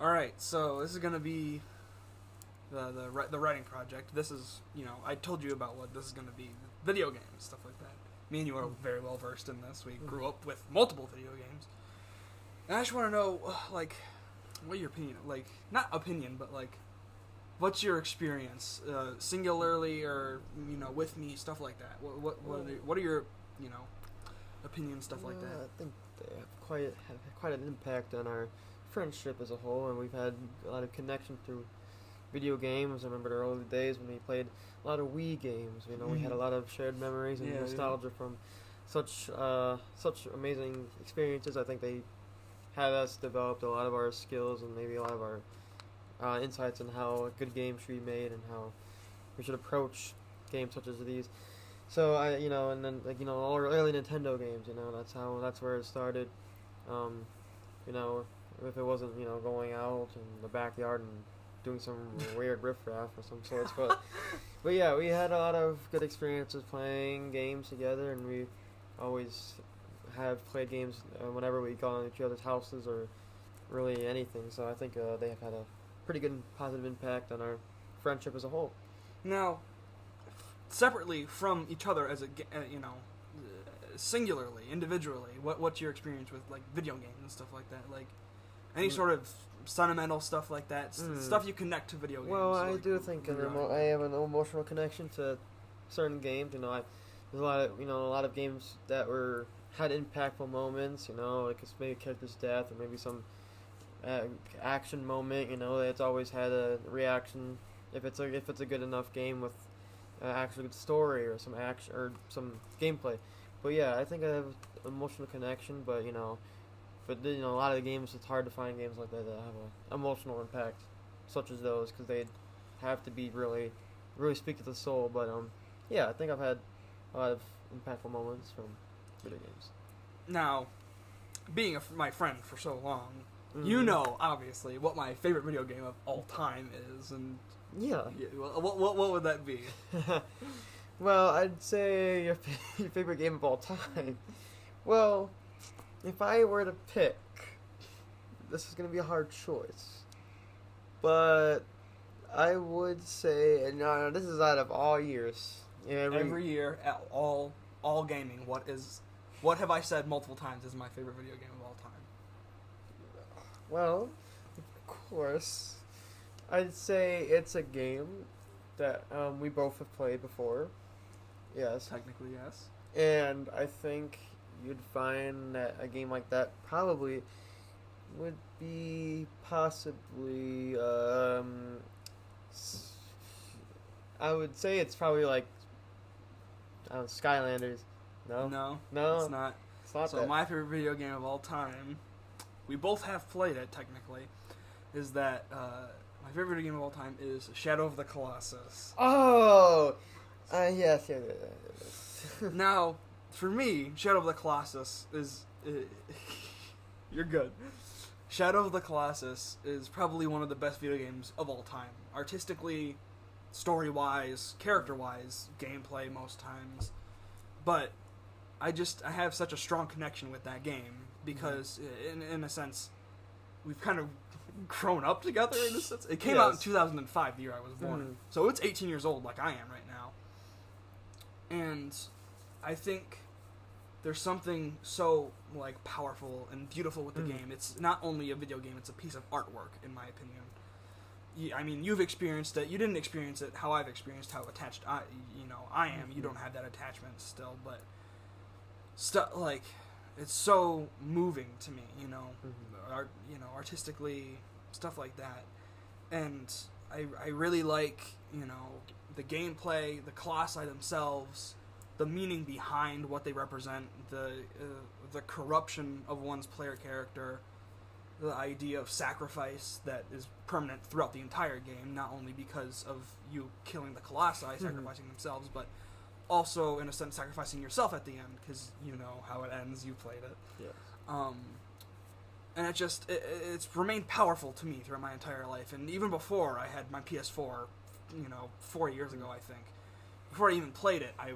All right, so this is gonna be the writing project. This is, I told you about what this is gonna be. Video games, stuff like that. Me and you are very well versed in this. We grew up with multiple video games. And I just want to know, what your opinion, not opinion, but what's your experience, singularly or with me, stuff like that. What are your opinions, stuff like that? I think they have quite an impact on our friendship as a whole, and we've had a lot of connection through video games. I remember the early days when we played a lot of Wii games. We had a lot of shared memories and nostalgia from such amazing experiences. I think they had us developed a lot of our skills and maybe a lot of our insights on how a good game should be made and how we should approach games such as these. So and then all our early Nintendo games, that's where it started. If it wasn't going out in the backyard and doing some weird riffraff or some sorts, but yeah, we had a lot of good experiences playing games together, and we always have played games whenever we go to each other's houses or really anything. So I think they have had a pretty good positive impact on our friendship as a whole. Now, separately from each other as singularly, individually, what's your experience with video games and stuff like that? Any sort of sentimental stuff like that, stuff you connect to video games. Well, I do think I have an emotional connection to certain games. There's a lot of games that had impactful moments. It's maybe a character's death or maybe some action moment. It's always had a reaction if it's a good enough game with actually good story or some action or some gameplay. But yeah, I think I have an emotional connection. But a lot of the games, it's hard to find games like that have an emotional impact, such as those, because they'd have to be really, really speak to the soul. But yeah, I think I've had a lot of impactful moments from video games. Now, being my friend for so long, obviously what my favorite video game of all time is, and what would that be? Well, I'd say your favorite game of all time. Well, if I were to pick, this is going to be a hard choice, but I would say, no, this is out of all years. Every year, all gaming, what have I said multiple times is my favorite video game of all time? Well, of course, I'd say it's a game that we both have played before. Yes. Technically, yes. And I think you'd find that a game like that probably would be possibly, I would say it's probably Skylanders. No, it's not. It's not so that. My favorite video game of all time, we both have played it technically, is that my favorite video game of all time is Shadow of the Colossus. Oh, yes. Now, for me, Shadow of the Colossus is... you're good. Shadow of the Colossus is probably one of the best video games of all time. Artistically, story-wise, character-wise, gameplay most times. But I have such a strong connection with that game because, in a sense, we've kind of grown up together in a sense. It came out in 2005, the year I was born. So it's 18 years old like I am right now. And I think there's something so powerful and beautiful with the game. It's not only a video game, it's a piece of artwork, in my opinion. I mean, you've experienced it. You didn't experience it how I've experienced how attached I am. You don't have that attachment still, but it's so moving to me, artistically, stuff like that. And I really like, the gameplay, the colossi themselves, the meaning behind what they represent, the corruption of one's player character, the idea of sacrifice that is permanent throughout the entire game, not only because of you killing the colossi, sacrificing themselves, but also, in a sense, sacrificing yourself at the end, because you know how it ends, you played it. Yes. And it's remained powerful to me throughout my entire life, and even before I had my PS4, 4 years ago, I think. Before I even played it, I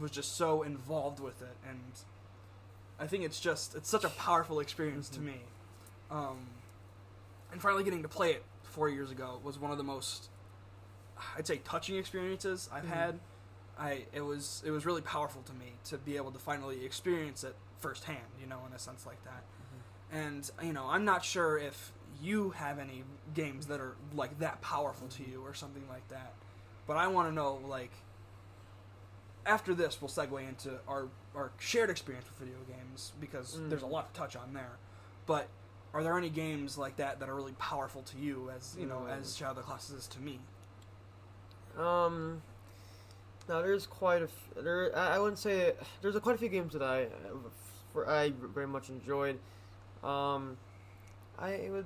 was just so involved with it, and I think it's such a powerful experience to me. and finally getting to play it 4 years ago was one of the most, I'd say, touching experiences I've had. It was really powerful to me to be able to finally experience it firsthand, in a sense like that. And I'm not sure if you have any games that are like that powerful to you or something like that, but I want to know, like, after this we'll segue into our shared experience with video games, because there's a lot to touch on there. But are there any games like that that are really powerful to you, as as Shadow of the Colossus is to me? Now there's quite I wouldn't say there's quite a few games that I very much enjoyed. It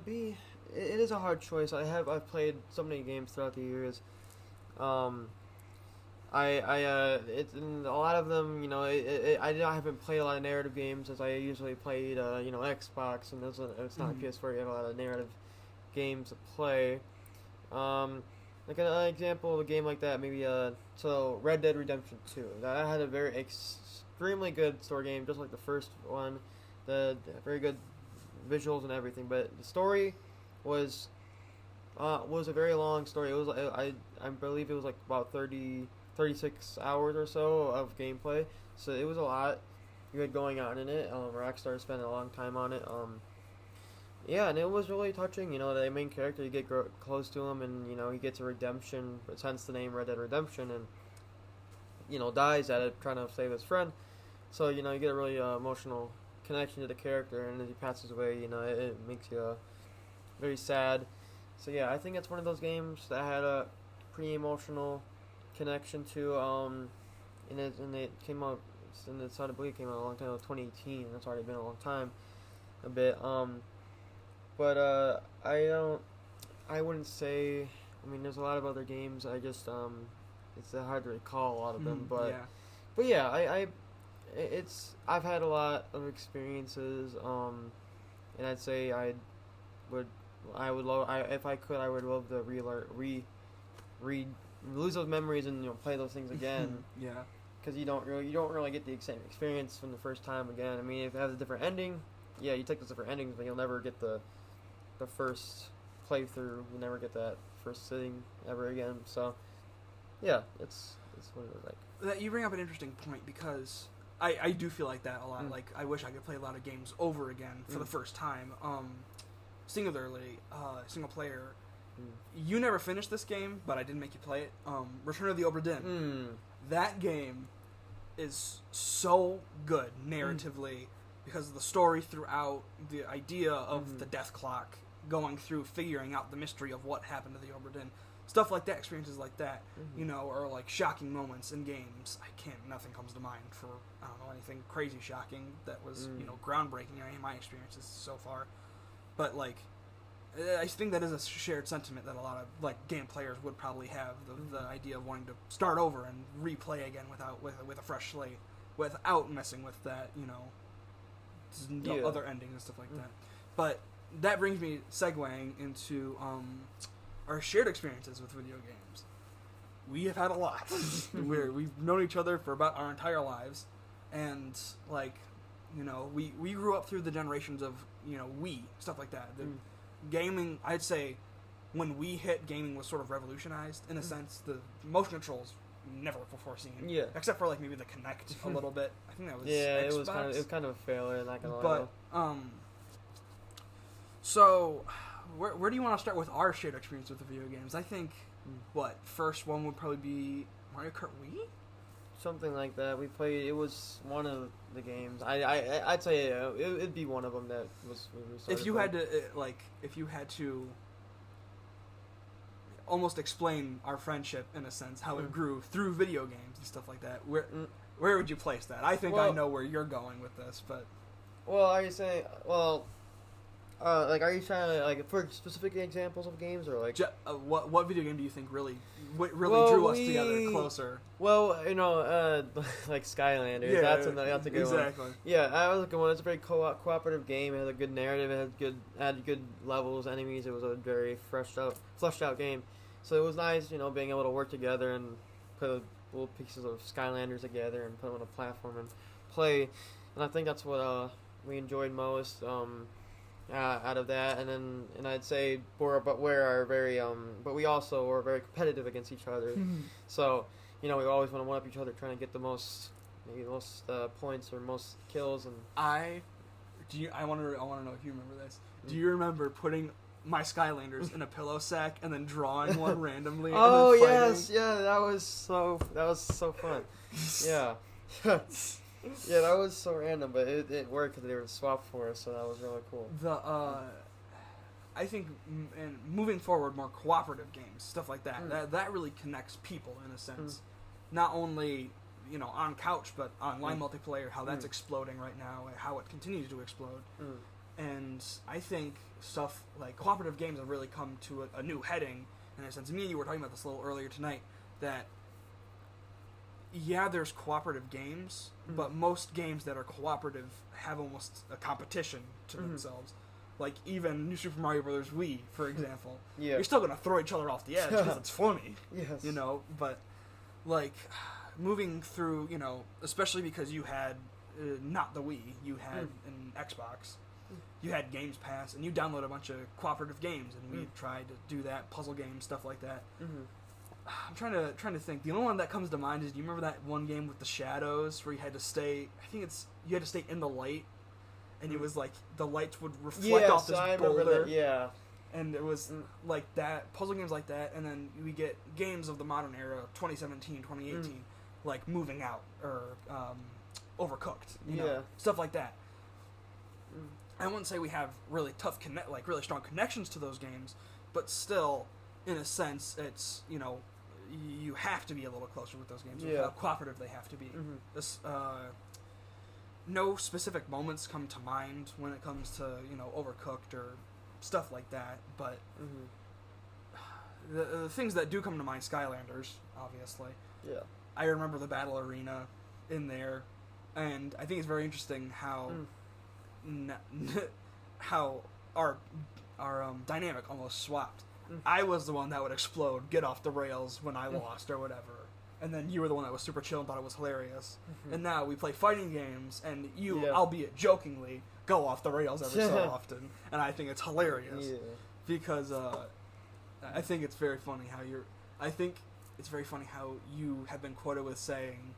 is a hard choice. I've played so many games throughout the years. It's in a lot of them, I haven't played a lot of narrative games, as I usually played, Xbox, and it's not PS4. You have a lot of narrative games to play. Like an example of a game like that, maybe so Red Dead Redemption 2. That had a very extremely good story game, just like the first one. The very good visuals and everything, but the story was a very long story. It was I believe it was like about 36 hours or so of gameplay, so it was a lot you had going on in it. Rockstar spent a long time on it. Yeah, and it was really touching. The main character, you get close to him, and he gets a redemption, hence the name Red Dead Redemption, and dies at it trying to save his friend. So you get a really emotional connection to the character, and as he passes away, it makes you very sad. So yeah, I think it's one of those games that had a pretty emotional connection to, and it came out, and it's hard to believe it came out a long time ago, 2018. That's already been a long time, a bit. But I wouldn't say. I mean, there's a lot of other games. I just it's hard to recall a lot of them. But yeah, I've had a lot of experiences. And I'd say if I could, I would love to lose those memories and play those things again. Yeah. Because you don't really get the same experience from the first time again. I mean, if it has a different ending, yeah, you take those different endings, but you'll never get the first playthrough. You'll never get that first sitting ever again. So, yeah, it's what it was like. That you bring up an interesting point, because I do feel like that a lot. Like, I wish I could play a lot of games over again for the first time. Singularly, single player. You never finished this game, but I did make you play it. Return of the Obra Dinn. That game is so good narratively because of the story throughout, the idea of the death clock, going through figuring out the mystery of what happened to the Obra Dinn. Stuff like that, experiences like that, or like shocking moments in games. Nothing comes to mind for, I don't know, anything crazy shocking that was, groundbreaking in any of my experiences so far. But, like, I think that is a shared sentiment that a lot of, like, game players would probably have, the idea of wanting to start over and replay again with a fresh slate, without messing with that, other endings and stuff like that. But that brings me segueing into our shared experiences with video games. We have had a lot. We've known each other for about our entire lives, and like, we grew up through the generations of Wii, stuff like that. The gaming, I'd say, when we hit, gaming was sort of revolutionized in a sense. The motion controls never before seen. Yeah. Except for like maybe the Kinect a little bit. I think that was Xbox. It was kind of a failure, not gonna lie. But so where do you want to start with our shared experience with the video games? I think first one would probably be Mario Kart Wii? Something like that. We played. It was one of the games. I'd say it'd be one of them that was. If you had to almost explain our friendship in a sense, how it grew through video games and stuff like that, where would you place that? I think I know where you're going with this, but are you saying are you trying to like for specific examples of games, or like what video game do you think really drew us together closer? Well, like Skylanders. Yeah, that's a good one. Exactly. Yeah, that was a good one. It's a very cooperative game. It had a good narrative. It had good levels, enemies. It was a very fleshed out game. So it was nice, being able to work together and put little pieces of Skylanders together and put them on a platform and play. And I think that's what we enjoyed most. out of that, and I'd say but we also are very competitive against each other. So we always want to one up each other, trying to get the most points or most kills. And I want to know if you remember this. Do you remember putting my Skylanders in a pillow sack and then drawing one randomly? Oh and then yes, yeah, that was so fun. Yeah. Yeah, that was so random, but it worked because they were swapped for us, so that was really cool. I think moving forward, more cooperative games, stuff like that, that really connects people in a sense. Not only on couch, but online multiplayer, how that's exploding right now, and how it continues to explode. And I think stuff like cooperative games have really come to a new heading in a sense. Me and you were talking about this a little earlier tonight, that there's cooperative games, but most games that are cooperative have almost a competition to themselves. Like even New Super Mario Bros. Wii, for example. Yeah. You're still going to throw each other off the edge because it's funny. Yes. But like moving through, especially because you had not the Wii, you had an Xbox. You had Games Pass, and you download a bunch of cooperative games, and we tried to do that, puzzle games, stuff like that. I'm trying to think. The only one that comes to mind is, do you remember that one game with the shadows where you had to stay? I think you had to stay in the light, and it was like the lights would reflect off this boulder. That. Yeah, and it was like that, puzzle games like that, and then we get games of the modern era, 2017, 2018, like Moving Out or Overcooked, stuff like that. I wouldn't say we have really really strong connections to those games, but still, in a sense, it's you have to be a little closer with those games. How cooperative they have to be. No specific moments come to mind when it comes to Overcooked or stuff like that, but the things that do come to mind, Skylanders, obviously. Yeah. I remember the battle arena in there, and I think it's very interesting how how our dynamic almost swapped. I was the one that would explode, get off the rails when I lost or whatever, and then you were the one that was super chill and thought it was hilarious. And now we play fighting games, and you, albeit jokingly, go off the rails every so often, and I think it's hilarious because I think it's very funny how you have been quoted with saying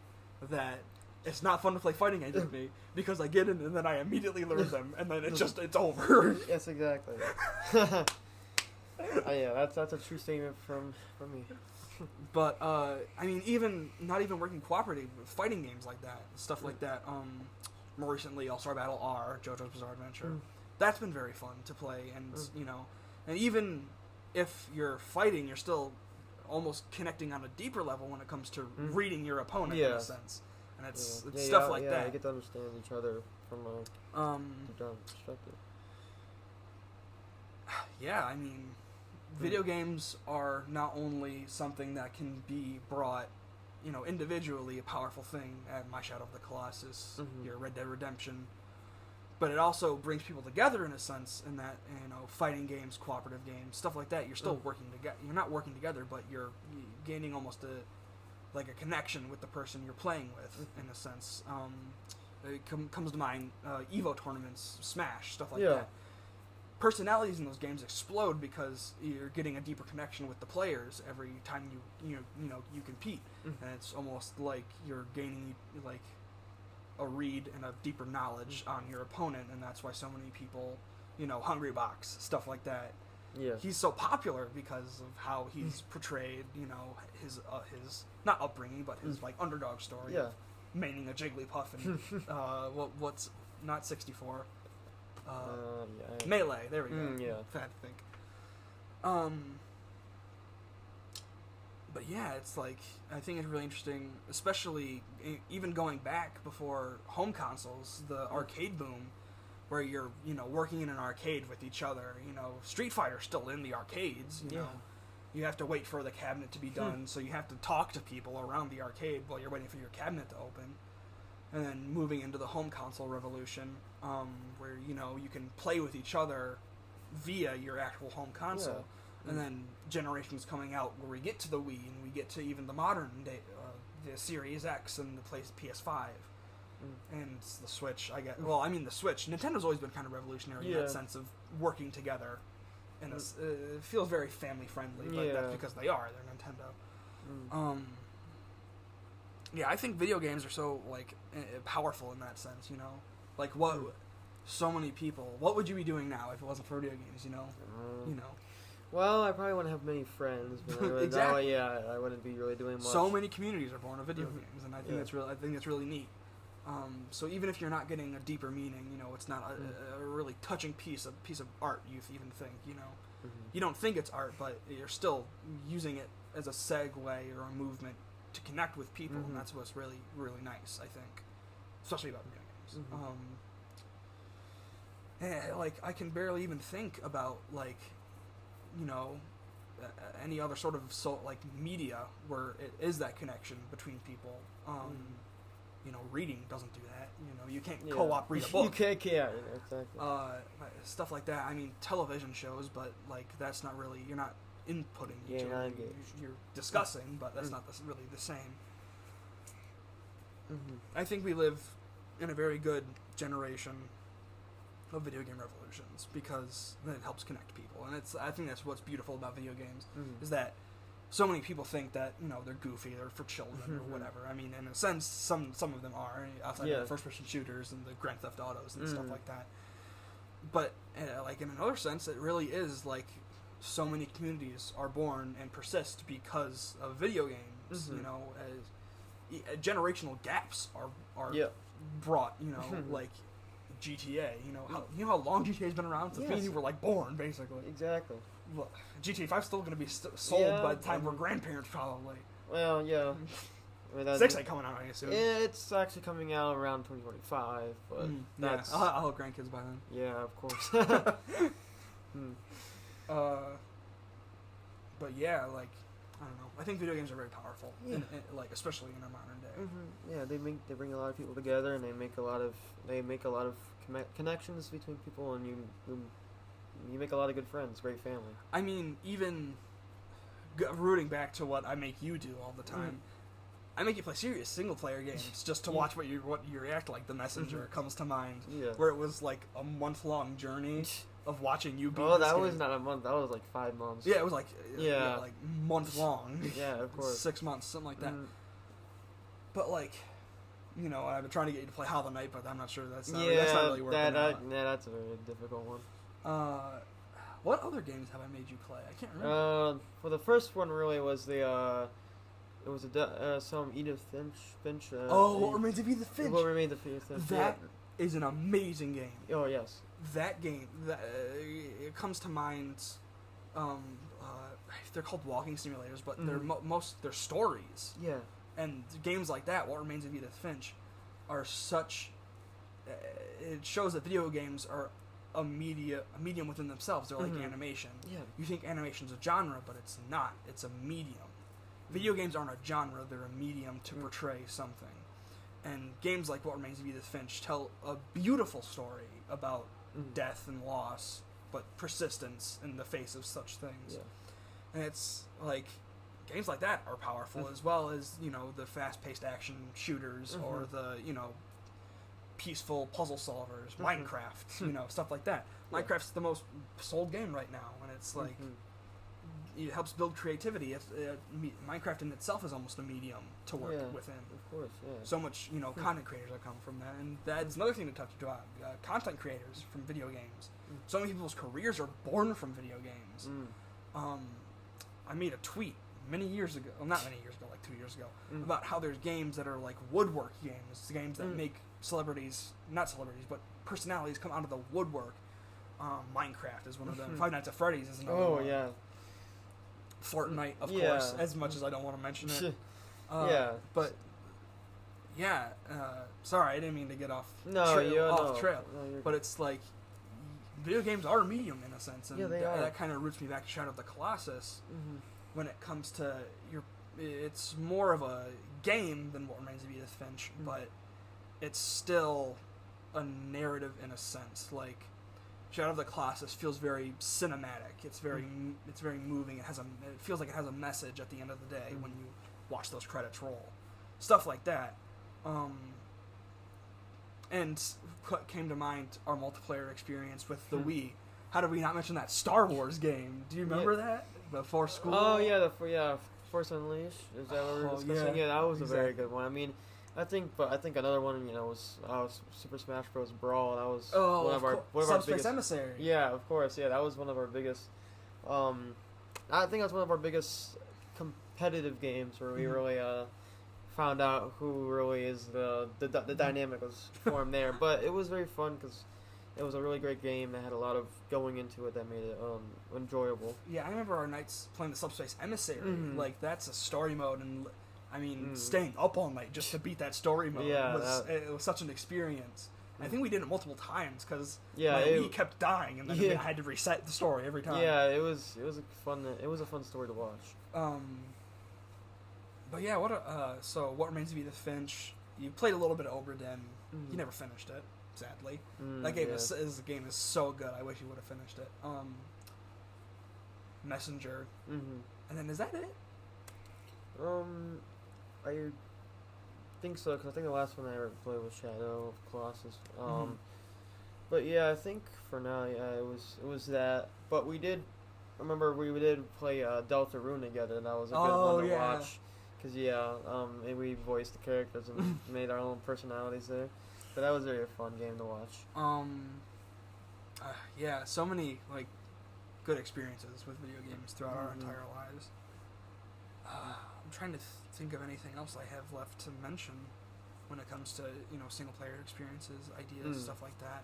that it's not fun to play fighting games with me because I get in and then I immediately learn them and then it's over. Yes, exactly. That's a true statement from me. But I mean, even not even working cooperative with fighting games like that, stuff like that. More recently, All-Star Battle R, JoJo's Bizarre Adventure. That's been very fun to play, and and even if you're fighting, you're still almost connecting on a deeper level when it comes to reading your opponent in a sense. And it's stuff like that. You get to understand each other from a different perspective. Yeah, I mean, video games are not only something that can be brought, individually a powerful thing at My Shadow of the Colossus, your Red Dead Redemption, but it also brings people together in a sense in that, fighting games, cooperative games, stuff like that. You're still working together. You're not working together, but you're gaining almost a connection with the person you're playing with, in a sense. It comes to mind, Evo tournaments, Smash, stuff like that. Personalities in those games explode because you're getting a deeper connection with the players every time you compete, and it's almost like you're gaining a read and a deeper knowledge on your opponent, and that's why so many people, Hungry Box, stuff like that. Yeah. He's so popular because of how he's portrayed, his not upbringing, but his underdog story of maining a Jigglypuff and what's not 64. Melee, there we go. I had to think. But yeah, it's I think it's really interesting, especially even going back before home consoles, the arcade boom, where you're, working in an arcade with each other. Street Fighter's still in the arcades, You have to wait for the cabinet to be done, so you have to talk to people around the arcade while you're waiting for your cabinet to open. And then moving into the home console revolution, where, you can play with each other via your actual home console. And then generations coming out where we get to the Wii and we get to even the modern day, the Series X and the PS5. And the Switch, I guess. Well, I mean the Switch. Nintendo's always been kind of revolutionary in that sense of working together. And it feels very family friendly, but that's because they are. They're Nintendo. Yeah, I think video games are so like powerful in that sense. You know, like what so many people. What would you be doing now if it wasn't for video games? You know. Well, I probably wouldn't have many friends, but exactly. I wouldn't be really doing much. So many communities are born of video games, and I think that's really neat. So even if you're not getting a deeper meaning, you know, it's not a really touching piece of art. You even think, you know, you don't think it's art, but you're still using it as a segue or a movement to connect with people, and that's what's really, really nice, I think, especially about video games. Like I can barely even think about like, you know, any other sort of media where it is that connection between people. You know, reading doesn't do that. You know, you can't co-op read a book. You can't, exactly. Stuff like that. I mean, television shows, but like that's not really. You're not inputting each other. You're discussing, but that's not really the same. I think we live in a very good generation of video game revolutions because it helps connect people, and I think that's what's beautiful about video games is that so many people think that, you know, they're goofy, they're for children or whatever. I mean, in a sense, some of them are outside of the first-person shooters and the Grand Theft Autos and stuff like that. But like in another sense, it really is like so many communities are born and persist because of video games. You know, as generational gaps are brought. You know, like GTA. You know how long GTA's been around since we were like born, basically. Exactly. Well, GTA 5's still going to be sold by the time we're grandparents, probably. Well, yeah. I mean, 6 ain't coming out, I assume. Yeah, it's actually coming out around 2025, but that's... Yeah, I'll have grandkids by then. Yeah, of course. But yeah, like, I don't know. I think video games are very powerful, like especially in our modern day. Yeah, they bring a lot of people together, and they make a lot of connections between people, and you make a lot of good friends, great family. I mean, even rooting back to what I make you do all the time, I make you play serious single-player games just to watch what you react like. The Messenger comes to mind, where it was like a month-long journey of watching you beat this that game. was not a month, that was like 5 months. Yeah, it was like like month-long. Yeah, of course. 6 months, something like that. But like, you know, I've been trying to get you to play Hollow Knight, but I'm not sure that's not really working out. That's a very difficult one. What other games have I made you play? I can't remember. Well, the first one really was some Edith Finch. What Remains of Edith Finch? What Remains of Edith Finch? That is an amazing game. Oh yes. That game, it comes to mind. They're called walking simulators, but they're stories. Yeah. And games like that, What Remains of Edith Finch, are such. It shows that video games are a medium within themselves. They're like animation. Yeah. You think animation's a genre, but it's not. It's a medium. Video games aren't a genre. They're a medium to portray something. And games like What Remains of Edith Finch tell a beautiful story about death and loss, but persistence in the face of such things. Yeah. And it's like games like that are powerful as well as, you know, the fast-paced action shooters or the, you know, peaceful puzzle solvers, Minecraft, you know, stuff like that. Minecraft's the most sold game right now, and it's like it helps build creativity. Minecraft in itself is almost a medium to work within. Of course, yeah. So much, you know, content creators that come from that, and that's another thing to touch about. Content creators from video games. So many people's careers are born from video games. I made a tweet many years ago, well, not many years ago, like 2 years ago, about how there's games that are like woodwork games, games that make not celebrities, but personalities come out of the woodwork. Minecraft is one of them. Five Nights at Freddy's is another one. Oh, yeah. Fortnite, of course, as much as I don't want to mention it. But, yeah, sorry, I didn't mean to get off trail. No, but it's like, video games are a medium in a sense, and that kind of roots me back to Shadow of the Colossus. When it comes to it's more of a game than What Remains of Edith Finch, but it's still a narrative in a sense. Like Shadow of the Colossus feels very cinematic. It's very moving. It feels like it has a message at the end of the day when you watch those credits roll. Stuff like that. And what came to mind our multiplayer experience with the Wii. how did we not mention that Star Wars game? Do you remember that before school? Oh yeah, Force Unleashed. Is that what we were discussing? Yeah, that was a very good one. I mean, I think another one, was Super Smash Bros. Brawl. That was one of our Subspace Emissary. Yeah, of course. Yeah, that was one of our biggest. I think that's one of our biggest competitive games where we really found out who really is the dynamic was formed there. But it was very fun because it was a really great game that had a lot of going into it that made it enjoyable. Yeah, I remember our nights playing the Subspace Emissary. Like, that's a story mode, and I mean, staying up all night just to beat that story mode it was such an experience. I think we did it multiple times because we kept dying, and then I had to reset the story every time. Yeah, it was a fun story to watch. But yeah, what remains of Edith Finch? You played a little bit of Obra Dinn. You never finished it, sadly. That game is so good. I wish you would have finished it. Messenger, and then is that it? I think so, because I think the last one I ever played was Shadow of Colossus. But yeah, I think for now, it was that. But we did play Deltarune together, and that was a good one to watch. Because and we voiced the characters and made our own personalities there. But that was a very fun game to watch. So many good experiences with video games throughout our entire lives. I'm trying to think of anything else I have left to mention when it comes to single player experiences, ideas, stuff like that.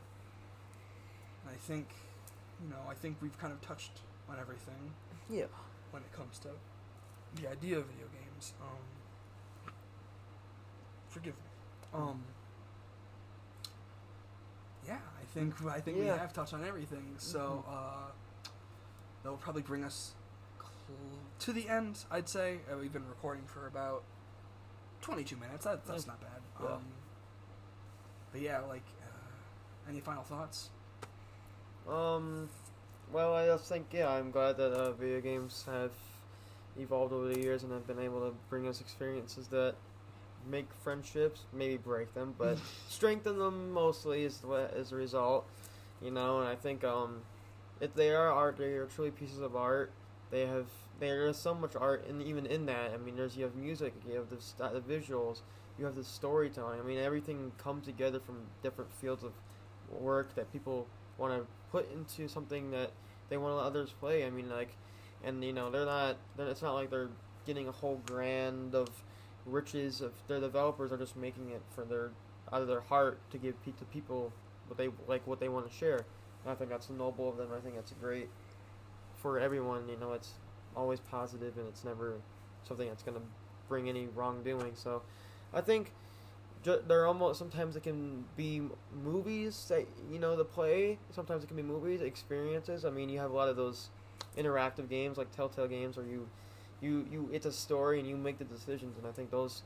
And I think we've kind of touched on everything. Yeah. When it comes to the idea of video games. Forgive me. I think we have touched on everything. So that will probably bring us to the end, I'd say. We've been recording for about 22 minutes. That's not bad. Yeah. But yeah, any final thoughts? Well, I just think, I'm glad that video games have evolved over the years and have been able to bring us experiences that make friendships, maybe break them, but strengthen them mostly is the result. And I think if they are art, they are truly pieces of art. There is so much art even in that. I mean, you have music, you have the visuals, you have the storytelling. I mean, everything comes together from different fields of work that people want to put into something that they want to let others play. I mean, it's not like they're getting a whole grand of riches. Of their developers are just making it out of their heart to give to people what they want to share. And I think that's noble of them. I think that's great for everyone. It's always positive, and it's never something that's going to bring any wrongdoing. So I think sometimes it can be movies that to play. Sometimes it can be movies experiences. I mean, you have a lot of those interactive games like Telltale games where you it's a story and you make the decisions, and I think those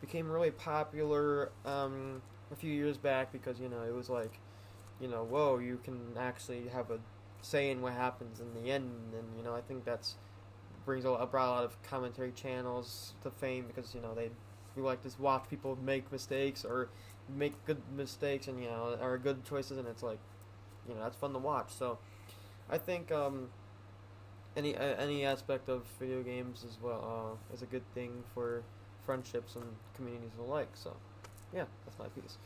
became really popular a few years back because it was whoa, you can actually have a say in what happens in the end, and I think that's brought a lot of commentary channels to fame because we like to watch people make mistakes or make good mistakes and or good choices, and it's that's fun to watch. So I think any aspect of video games as well is a good thing for friendships and communities alike. So yeah, that's my piece.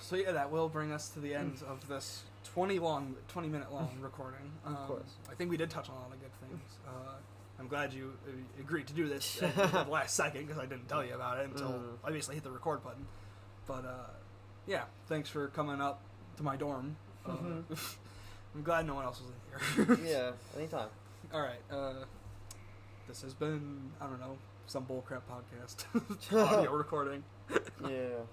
So yeah, that will bring us to the end of this 20-minute long recording. Of course. I think we did touch on a lot of good things. I'm glad you agreed to do this at the last second because I didn't tell you about it until obviously hit the record button. But yeah, thanks for coming up to my dorm. I'm glad no one else was in here. Yeah, anytime. All right. This has been, I don't know, some bullcrap podcast. Audio recording. Yeah.